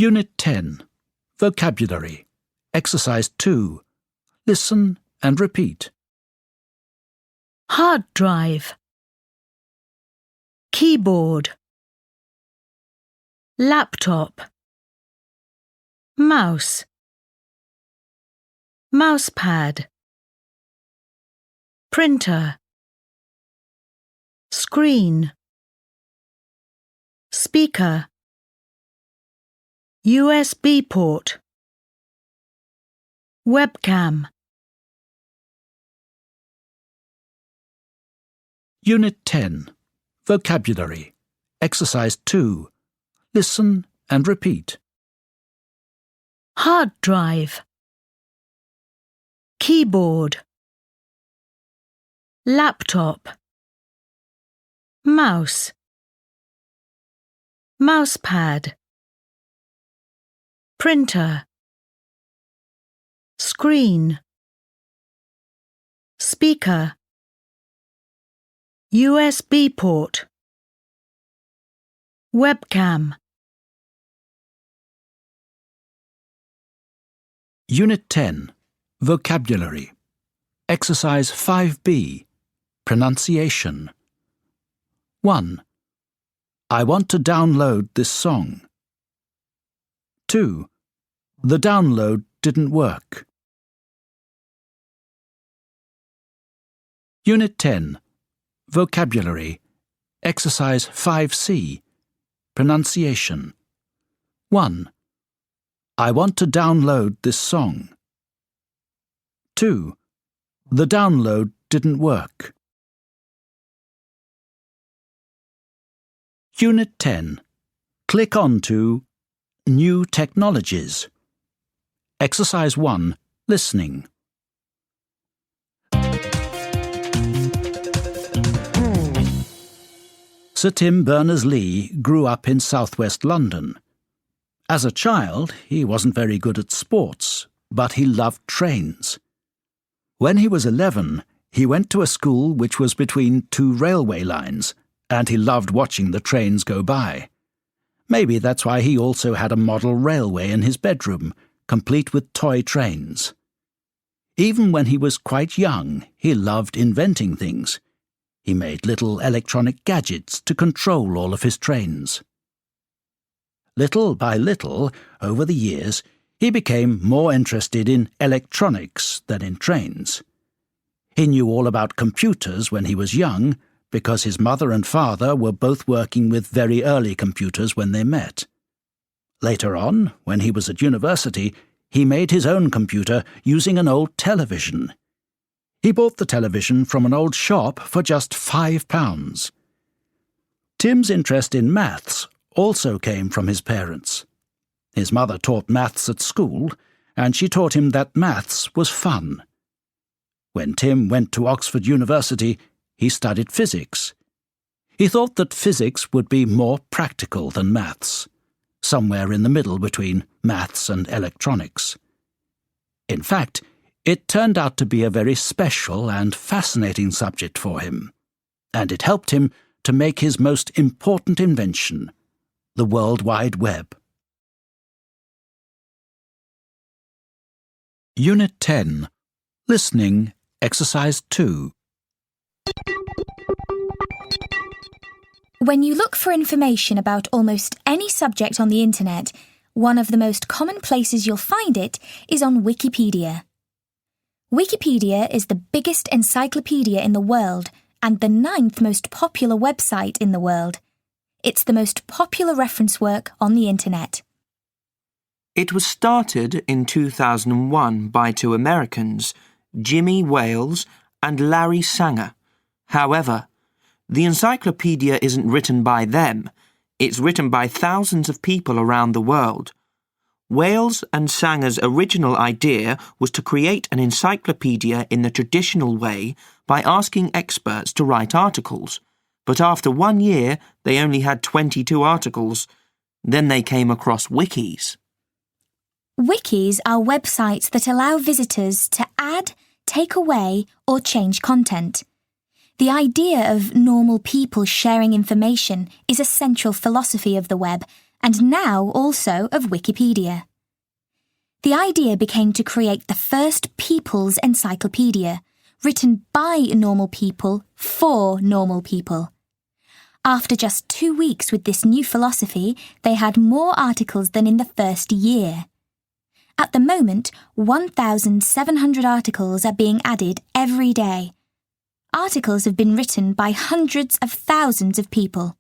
Unit 10. Vocabulary. Exercise 2. Listen and repeat. Hard drive. Keyboard. Laptop. Mouse. Mousepad. Printer. Screen. Speaker. USB port. Webcam. Unit 10. Vocabulary. Exercise 2. Listen and repeat. Hard drive. Keyboard. Laptop. Mouse. Mousepad. Printer. Screen. Speaker. USB port. Webcam. Unit 10. Vocabulary. Exercise 5B. Pronunciation. 1. I want to download this song. 2. The download didn't work. Unit 10. Vocabulary. Exercise 5C. Pronunciation. 1. I want to download this song. 2. The download didn't work. Unit 10. Click on to New Technologies. Exercise 1. Listening. Sir Tim Berners-Lee grew up in southwest London. As a child, he wasn't very good at sports, but he loved trains. When he was 11, he went to a school which was between two railway lines, and he loved watching the trains go by. Maybe that's why he also had a model railway in his bedroom, complete with toy trains. Even when he was quite young, he loved inventing things. He made little electronic gadgets to control all of his trains. Little by little, over the years, he became more interested in electronics than in trains. He knew all about computers when he was young, because his mother and father were both working with very early computers when they met. Later on, when he was at university, he made his own computer using an old television. He bought the television from an old shop for just £5. Tim's interest in maths also came from his parents. His mother taught maths at school, and she taught him that maths was fun. When Tim went to Oxford University, he studied physics. He thought that physics would be more practical than maths, somewhere in the middle between maths and electronics. In fact, it turned out to be a very special and fascinating subject for him, and it helped him to make his most important invention, the World Wide Web. Unit 10. Listening, Exercise 2. When you look for information about almost any subject on the internet, one of the most common places you'll find it is on Wikipedia. Wikipedia is the biggest encyclopedia in the world and the 9th most popular website in the world. It's the most popular reference work on the internet. It was started in 2001 by two Americans, Jimmy Wales and Larry Sanger. However, the encyclopedia isn't written by them. It's written by thousands of people around the world. Wales and Sanger's original idea was to create an encyclopedia in the traditional way by asking experts to write articles. But after 1 year, they only had 22 articles. Then they came across wikis. Wikis are websites that allow visitors to add, take away, or change content. The idea of normal people sharing information is a central philosophy of the web, and now also of Wikipedia. The idea became to create the first people's encyclopedia, written by normal people for normal people. After just 2 weeks with this new philosophy, they had more articles than in the first year. At the moment, 1,700 articles are being added every day. Articles have been written by hundreds of thousands of people.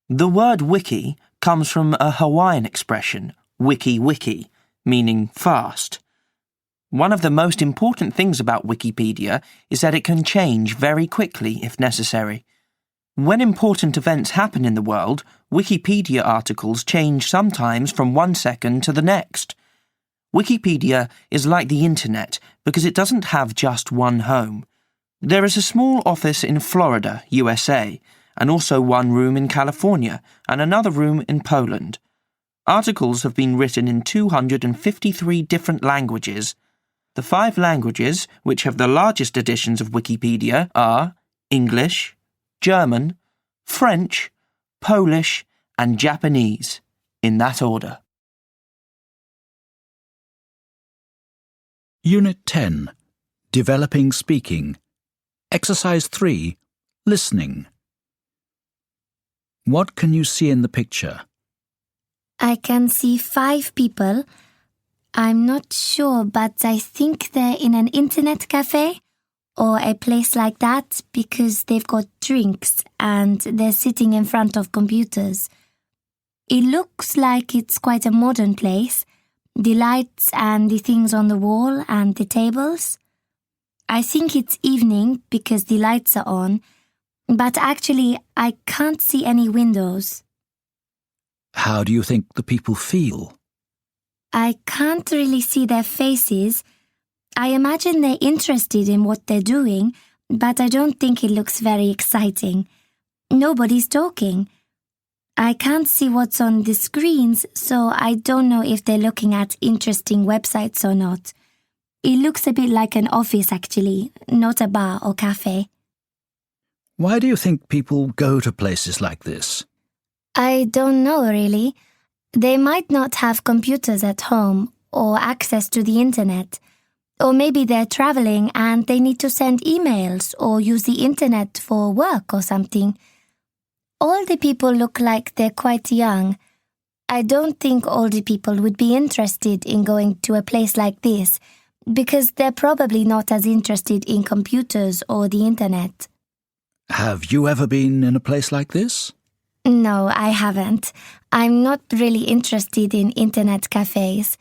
The word wiki comes from a Hawaiian expression, wiki wiki, meaning fast. One of the most important things about Wikipedia is that it can change very quickly if necessary. When important events happen in the world, Wikipedia articles change sometimes from 1 second to the next. Wikipedia is like the internet because it doesn't have just one home. There is a small office in Florida, USA, and also one room in California and another room in Poland. Articles have been written in 253 different languages. The 5 languages which have the largest editions of Wikipedia are English, German, French, Polish, and Japanese, in that order. Unit 10. Developing Speaking. Exercise 3. Listening. What can you see in the picture? I can see 5 people. I'm not sure, but I think they're in an internet cafe or a place like that because they've got drinks and they're sitting in front of computers. It looks like it's quite a modern place. The lights and the things on the wall and the tables. I think it's evening because the lights are on, but actually I can't see any windows. How do you think the people feel? I can't really see their faces. I imagine they're interested in what they're doing, but I don't think it looks very exciting. Nobody's talking. I can't see what's on the screens, so I don't know if they're looking at interesting websites or not. It looks a bit like an office, actually, not a bar or cafe. Why do you think people go to places like this? I don't know, really. They might not have computers at home or access to the internet. Or maybe they're traveling and they need to send emails or use the internet for work or something. All the people look like they're quite young. I don't think older people would be interested in going to a place like this because they're probably not as interested in computers or the internet. Have you ever been in a place like this? No, I haven't. I'm not really interested in internet cafes.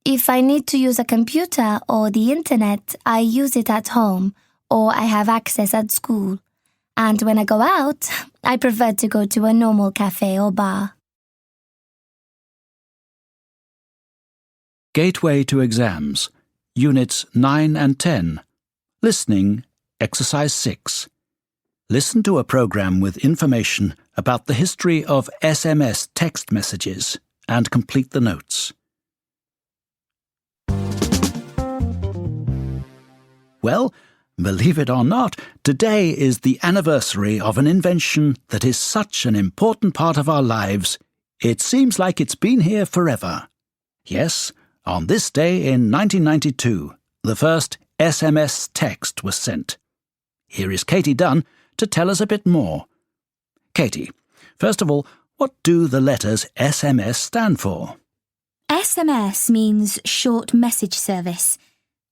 If I need to use a computer or the internet, I use it at home or I have access at school. And when I go out, I prefer to go to a normal cafe or bar. Gateway to Exams. Units 9 and 10. Listening. Exercise 6. Listen to a program with information about the history of SMS text messages and complete the notes. Well, believe it or not, today is the anniversary of an invention that is such an important part of our lives, it seems like it's been here forever. Yes, on this day in 1992, the first SMS text was sent. Here is Katie Dunn to tell us a bit more. Katie, first of all, what do the letters SMS stand for? SMS means Short Message Service.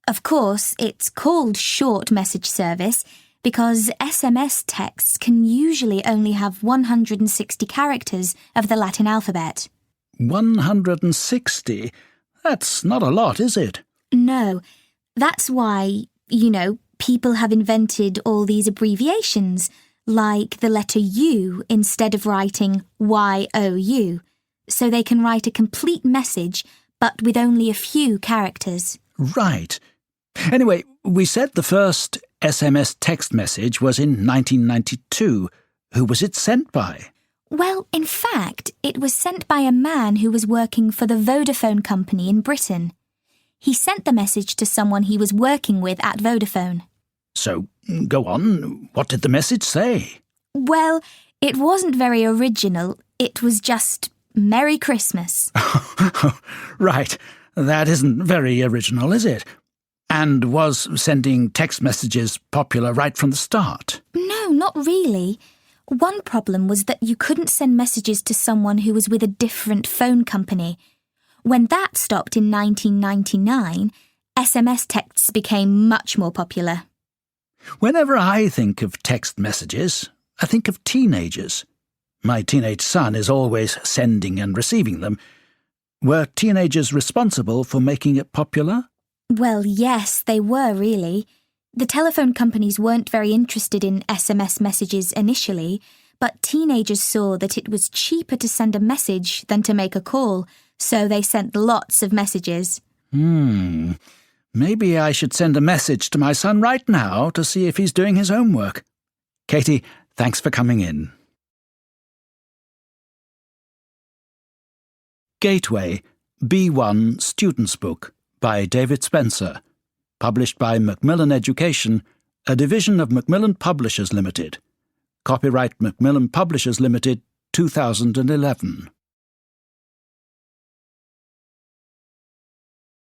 Of course, it's called Short Message Service because SMS texts can usually only have 160 characters of the Latin alphabet. 160? That's not a lot, is it? No, that's why, people have invented all these abbreviations, like the letter U instead of writing YOU, so they can write a complete message but with only a few characters. Right. Anyway, we said the first SMS text message was in 1992. Who was it sent by? Well, in fact, it was sent by a man who was working for the Vodafone company in Britain. He sent the message to someone he was working with at Vodafone. So, go on. What did the message say? Well, it wasn't very original. It was just, Merry Christmas. Right, that isn't very original, is it? And was sending text messages popular right from the start? No, not really. One problem was that you couldn't send messages to someone who was with a different phone company. When that stopped in 1999, SMS texts became much more popular. Whenever I think of text messages, I think of teenagers. My teenage son is always sending and receiving them. Were teenagers responsible for making it popular? Well, yes, they were really. The telephone companies weren't very interested in SMS messages initially, but teenagers saw that it was cheaper to send a message than to make a call, so they sent lots of messages. Maybe I should send a message to my son right now to see if he's doing his homework. Katie, thanks for coming in. Gateway, B1 Student's Book by David Spencer, published by Macmillan Education, a division of Macmillan Publishers Limited. Copyright Macmillan Publishers Limited, 2011.